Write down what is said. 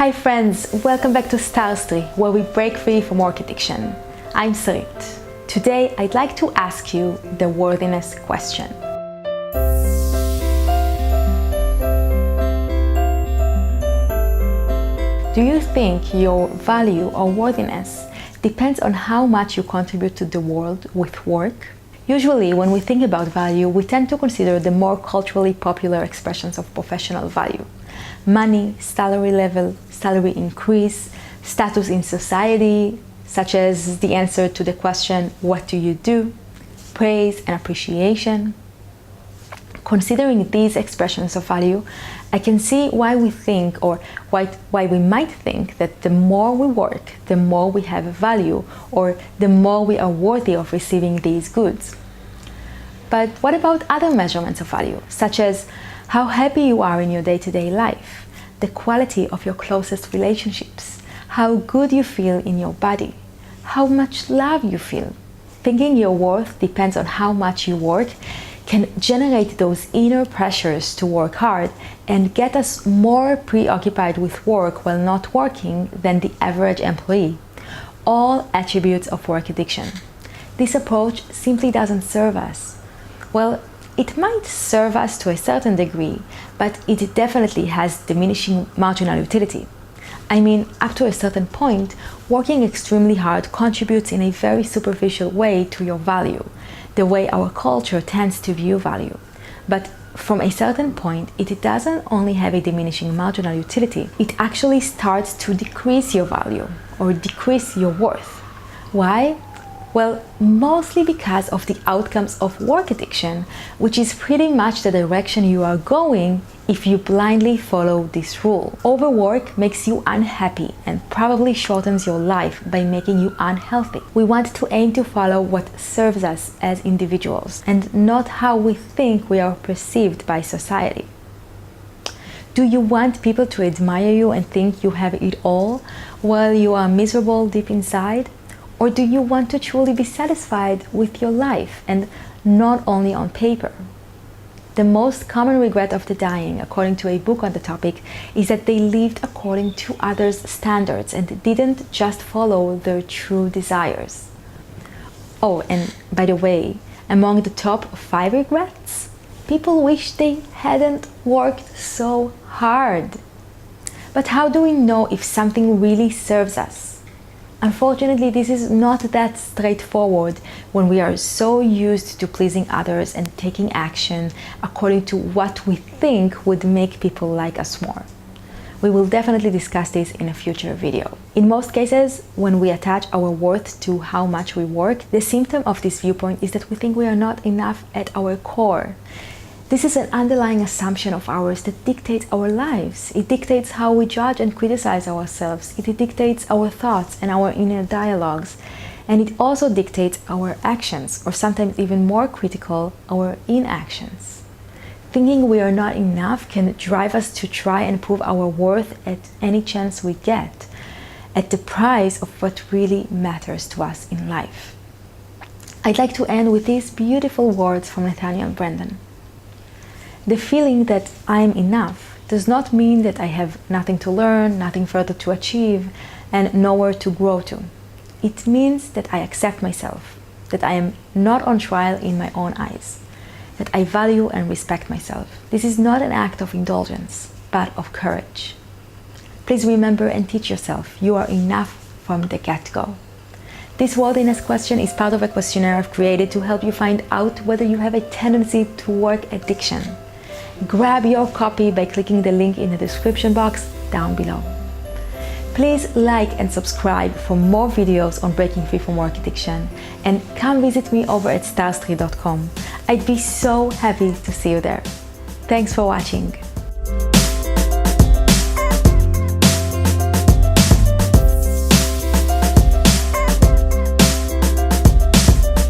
Hi friends, welcome back to StarsTree, where we break free from work addiction. I'm Sarit. Today I'd like to ask you the worthiness question. Do you think your value or worthiness depends on how much you contribute to the world with work? Usually, when we think about value, we tend to consider the more culturally popular expressions of professional value. Money, salary level, salary increase, status in society, such as the answer to the question, what do you do? Praise and appreciation. Considering these expressions of value, I can see why we think, or why we might think, that the more we work, the more we have value, or the more we are worthy of receiving these goods. But what about other measurements of value, such as how happy you are in your day-to-day life, the quality of your closest relationships, how good you feel in your body, how much love you feel? Thinking your worth depends on how much you work can generate those inner pressures to work hard and get us more preoccupied with work while not working than the average employee. All attributes of work addiction. This approach simply doesn't serve us. Well, it might serve us to a certain degree, but it definitely has diminishing marginal utility. I mean, up to a certain point, working extremely hard contributes in a very superficial way to your value, the way our culture tends to view value. But from a certain point, it doesn't only have a diminishing marginal utility, it actually starts to decrease your value or decrease your worth. Why? Well, mostly because of the outcomes of work addiction, which is pretty much the direction you are going if you blindly follow this rule. Overwork makes you unhappy and probably shortens your life by making you unhealthy. We want to aim to follow what serves us as individuals and not how we think we are perceived by society. Do you want people to admire you and think you have it all while you are miserable deep inside? Or do you want to truly be satisfied with your life and not only on paper? The most common regret of the dying, according to a book on the topic, is that they lived according to others' standards and didn't just follow their true desires. Oh, and by the way, among the top 5 regrets, people wish they hadn't worked so hard. But how do we know if something really serves us? Unfortunately, this is not that straightforward when we are so used to pleasing others and taking action according to what we think would make people like us more. We will definitely discuss this in a future video. In most cases, when we attach our worth to how much we work, the symptom of this viewpoint is that we think we are not enough at our core. This is an underlying assumption of ours that dictates our lives. It dictates how we judge and criticize ourselves. It dictates our thoughts and our inner dialogues. And it also dictates our actions, or sometimes even more critical, our inactions. Thinking we are not enough can drive us to try and prove our worth at any chance we get, at the price of what really matters to us in life. I'd like to end with these beautiful words from Nathaniel Branden. The feeling that I'm enough does not mean that I have nothing to learn, nothing further to achieve, and nowhere to grow to. It means that I accept myself, that I am not on trial in my own eyes, that I value and respect myself. This is not an act of indulgence, but of courage. Please remember and teach yourself you are enough from the get-go. This worthiness question is part of a questionnaire I've created to help you find out whether you have a tendency to work addiction. Grab your copy by clicking the link in the description box down below. Please like and subscribe for more videos on breaking free from work addiction, and come visit me over at StarsTree.com. I'd be so happy to see you there. Thanks for watching.